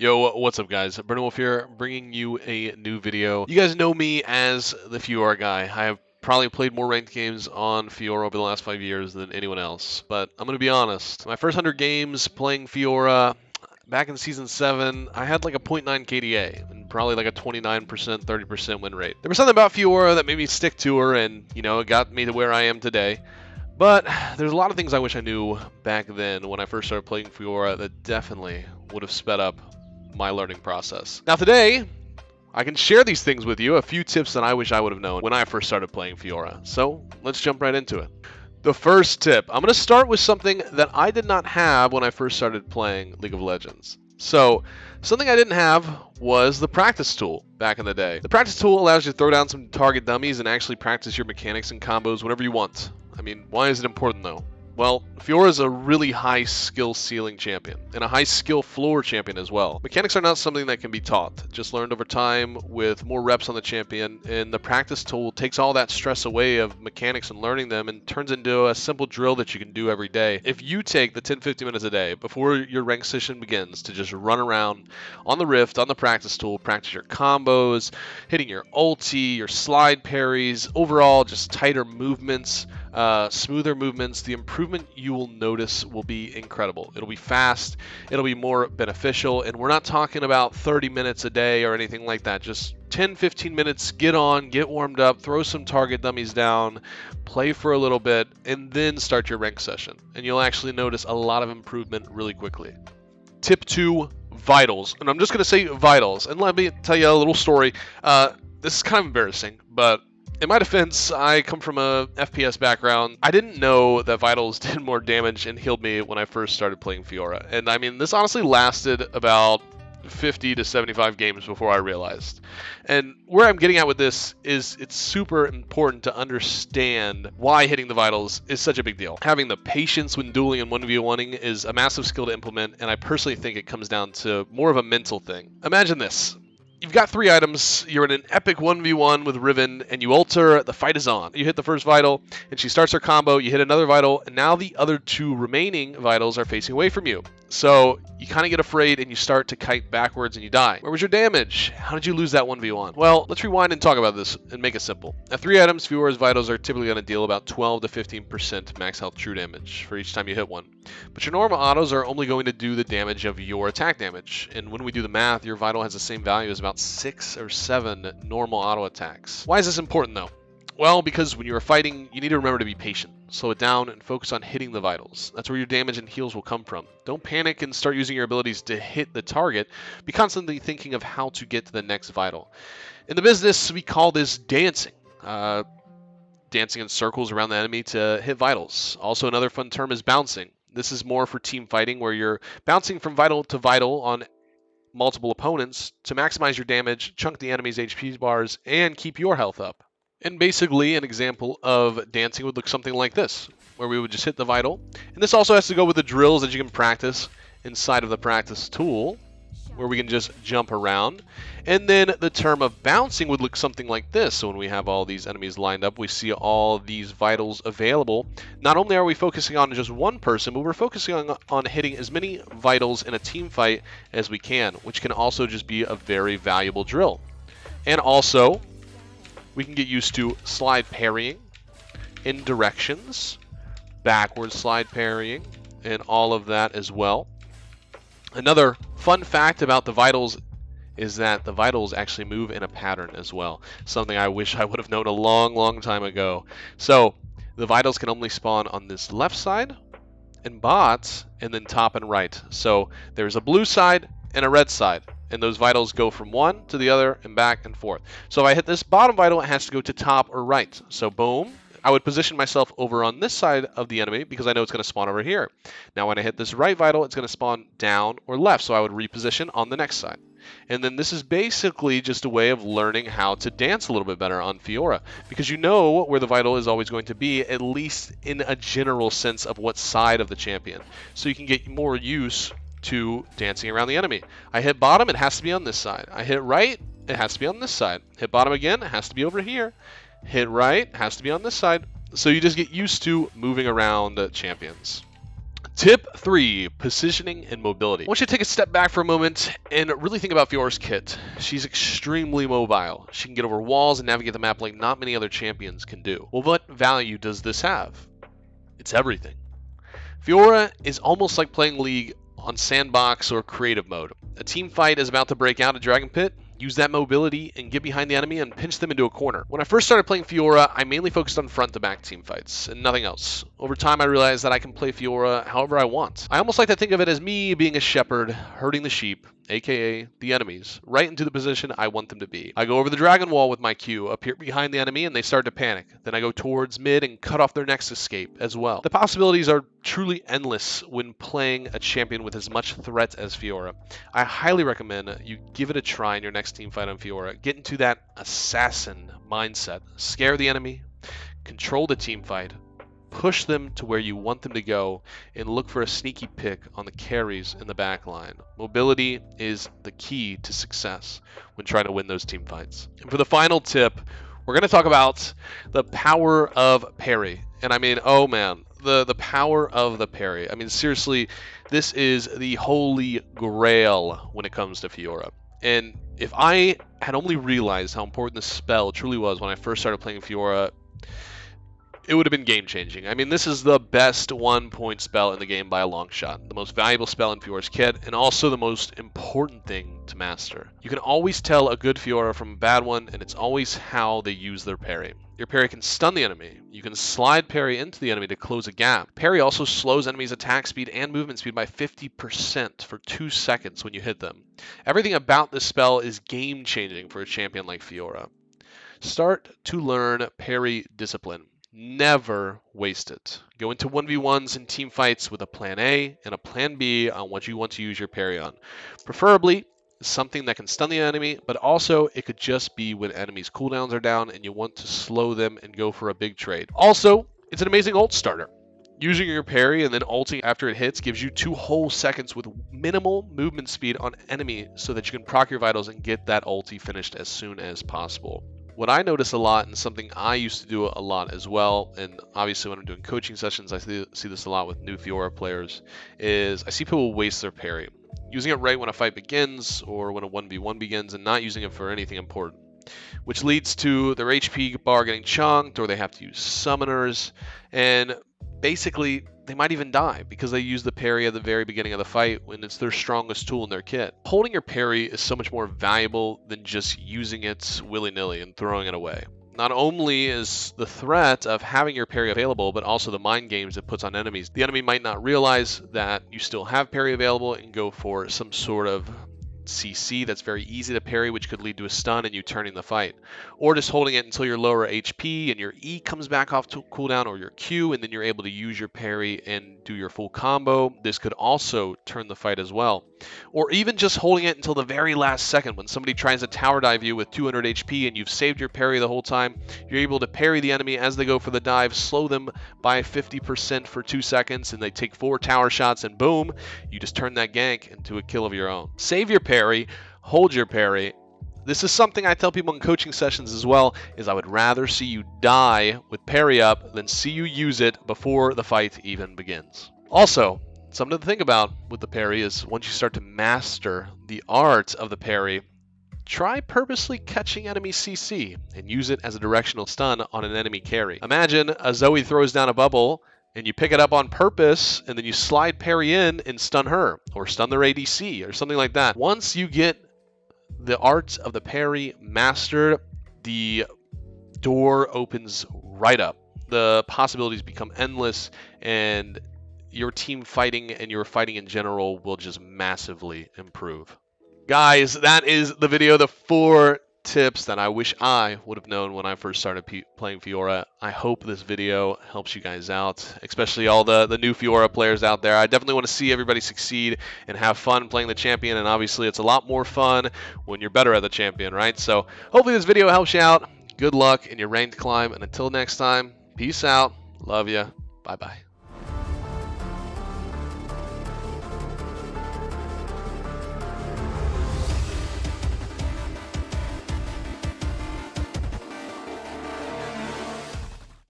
Yo, what's up guys? Brennan Wolf here, bringing you a new video. You guys know me as the FIora guy. I have probably played more ranked games on FIora over the last 5 years than anyone else. But I'm going to be honest, my first 100 games playing FIora, back in Season 7, I had like a .9 KDA and probably like a 29%, 30% win rate. There was something about FIora that made me stick to her and, it got me to where I am today. But there's a lot of things I wish I knew back then when I first started playing FIora that definitely would have sped up my learning process. Now today, I can share these things with you, a few tips that I wish I would have known when I first started playing FIora. So let's jump right into it. The first tip, I'm going to start with something that I did not have when I first started playing League of Legends. So something I didn't have was the practice tool back in the day. The practice tool allows you to throw down some target dummies and actually practice your mechanics and combos whenever you want. I mean, why is it important though? Well, FIora is a really high skill ceiling champion, and a high skill floor champion as well. Mechanics are not something that can be taught, just learned over time with more reps on the champion, and the practice tool takes all that stress away of mechanics and learning them and turns into a simple drill that you can do every day. If you take the 10-15 minutes a day before your rank session begins to just run around on the Rift, on the practice tool, practice your combos, hitting your ulti, your slide parries, overall just tighter movements, smoother movements, the improvement you will notice will be incredible. It'll be fast, it'll be more beneficial, and we're not talking about 30 minutes a day or anything like that. Just 10-15 minutes, get on, get warmed up, throw some target dummies down, play for a little bit, and then start your rank session. And you'll actually notice a lot of improvement really quickly. Tip 2, vitals. And I'm just going to say vitals. And let me tell you a little story. This is kind of embarrassing, but in my defense, I come from a FPS background. I didn't know that vitals did more damage and healed me when I first started playing FIora. And I mean, this honestly lasted about 50 to 75 games before I realized. And where I'm getting at with this is it's super important to understand why hitting the vitals is such a big deal. Having the patience when dueling and 1v1ing is a massive skill to implement, and I personally think it comes down to more of a mental thing. Imagine this. You've got 3 items, you're in an epic 1v1 with Riven, and you ult her, the fight is on. You hit the first vital, and she starts her combo, you hit another vital, and now the other 2 remaining vitals are facing away from you. So you kind of get afraid and you start to kite backwards and you die. Where was your damage? How did you lose that 1v1? Well, let's rewind and talk about this and make it simple. At 3 items, Fiora's vitals are typically going to deal about 12 to 15% max health true damage for each time you hit one. But your normal autos are only going to do the damage of your attack damage. And when we do the math, your vital has the same value as about 6 or 7 normal auto attacks. Why is this important though? Well, because when you're fighting, you need to remember to be patient. Slow it down and focus on hitting the vitals. That's where your damage and heals will come from. Don't panic and start using your abilities to hit the target. Be constantly thinking of how to get to the next vital. In the business, we call this dancing. Dancing in circles around the enemy to hit vitals. Also, another fun term is bouncing. This is more for team fighting, where you're bouncing from vital to vital on multiple opponents to maximize your damage, chunk the enemy's HP bars, and keep your health up. And basically, an example of dancing would look something like this, where we would just hit the vital. And this also has to go with the drills that you can practice inside of the practice tool, where we can just jump around. And then the term of bouncing would look something like this. So when we have all these enemies lined up, we see all these vitals available. Not only are we focusing on just one person, but we're focusing on hitting as many vitals in a team fight as we can, which can also just be a very valuable drill. And also, we can get used to slide parrying in directions, backward slide parrying, and all of that as well. Another fun fact about the vitals is that the vitals actually move in a pattern as well. Something I wish I would have known a long time ago. So the vitals can only spawn on this left side and bots, and then top and right. So there's a blue side and a red side, and those vitals go from one to the other and back and forth. So if I hit this bottom vital, it has to go to top or right. So boom, I would position myself over on this side of the enemy because I know it's going to spawn over here. Now when I hit this right vital, it's going to spawn down or left, so I would reposition on the next side. And then this is basically just a way of learning how to dance a little bit better on FIora, because you know where the vital is always going to be, at least in a general sense of what side of the champion. So you can get more use to dancing around the enemy. I hit bottom, it has to be on this side. I hit right, it has to be on this side. Hit bottom again, it has to be over here. Hit right, it has to be on this side. So you just get used to moving around champions. Tip 3, positioning and mobility. I want you to take a step back for a moment and really think about Fiora's kit. She's extremely mobile. She can get over walls and navigate the map like not many other champions can do. Well, what value does this have? It's everything. FIora is almost like playing League on sandbox or creative mode. A team fight is about to break out a dragon pit. Use that mobility and get behind the enemy and pinch them into a corner. When I first started playing FIora, I mainly focused on front-to-back team fights and nothing else. Over time, I realized that I can play FIora however I want. I almost like to think of it as me being a shepherd, herding the sheep, aka the enemies, right into the position I want them to be. I go over the dragon wall with my Q, appear behind the enemy, and they start to panic. Then I go towards mid and cut off their next escape as well. The possibilities are truly endless when playing a champion with as much threat as FIora. I highly recommend you give it a try in your next team fight on FIora. Get into that assassin mindset. Scare the enemy, control the team fight, push them to where you want them to go, and look for a sneaky pick on the carries in the back line. Mobility is the key to success when trying to win those team fights. And for the final tip, we're going to talk about the power of Parry. And I mean, oh man, the power of the Parry. I mean, seriously, this is the holy grail when it comes to FIora. And if I had only realized how important this spell truly was when I first started playing FIora, it would have been game-changing. I mean, this is the best one-point spell in the game by a long shot. The most valuable spell in FIORA's kit, and also the most important thing to master. You can always tell a good FIORA from a bad one, and it's always how they use their parry. Your parry can stun the enemy. You can slide parry into the enemy to close a gap. Parry also slows enemies' attack speed and movement speed by 50% for 2 seconds when you hit them. Everything about this spell is game-changing for a champion like FIORA. Start to learn parry discipline. Never waste it. Go into 1v1s and team fights with a plan A and a plan B on what you want to use your parry on. Preferably something that can stun the enemy, but also it could just be when enemies' cooldowns are down and you want to slow them and go for a big trade. Also, it's an amazing ult starter. Using your parry and then ulting after it hits gives you 2 whole seconds with minimal movement speed on enemy so that you can proc your vitals and get that ulti finished as soon as possible. What I notice a lot, and something I used to do a lot as well, and obviously when I'm doing coaching sessions, I see this a lot with new FIORA players, is I see people waste their parry. Using it right when a fight begins, or when a 1v1 begins, and not using it for anything important. Which leads to their HP bar getting chunked, or they have to use summoners, and basically they might even die because they use the parry at the very beginning of the fight when it's their strongest tool in their kit. Holding your parry is so much more valuable than just using it willy-nilly and throwing it away. Not only is the threat of having your parry available, but also the mind games it puts on enemies. The enemy might not realize that you still have parry available and go for some sort of CC that's very easy to parry, which could lead to a stun and you turning the fight. Or just holding it until you're lower HP and your E comes back off to cooldown, or your Q, and then you're able to use your parry and do your full combo. This could also turn the fight as well. Or even just holding it until the very last second when somebody tries to tower dive you with 200 HP and you've saved your parry the whole time. You're able to parry the enemy as they go for the dive, slow them by 50% for 2 seconds, and they take 4 tower shots, and boom, you just turn that gank into a kill of your own. Save your parry, hold your parry. This is something I tell people in coaching sessions as well, is I would rather see you die with parry up than see you use it before the fight even begins. Also, something to think about with the parry is once you start to master the art of the parry, try purposely catching enemy CC and use it as a directional stun on an enemy carry. Imagine a Zoe throws down a bubble and you pick it up on purpose and then you slide parry in and stun her, or stun their ADC or something like that. Once you get the art of the parry mastered, the door opens right up. The possibilities become endless, and your team fighting and your fighting in general will just massively improve. Guys, that is the video, the 4 tips that I wish I would have known when I first started playing FIORA. I hope this video helps you guys out, especially all the new FIORA players out there. I definitely want to see everybody succeed and have fun playing the champion, and obviously it's a lot more fun when you're better at the champion, right? So hopefully this video helps you out. Good luck in your ranked climb, and until next time, peace out. Love ya. Bye-bye.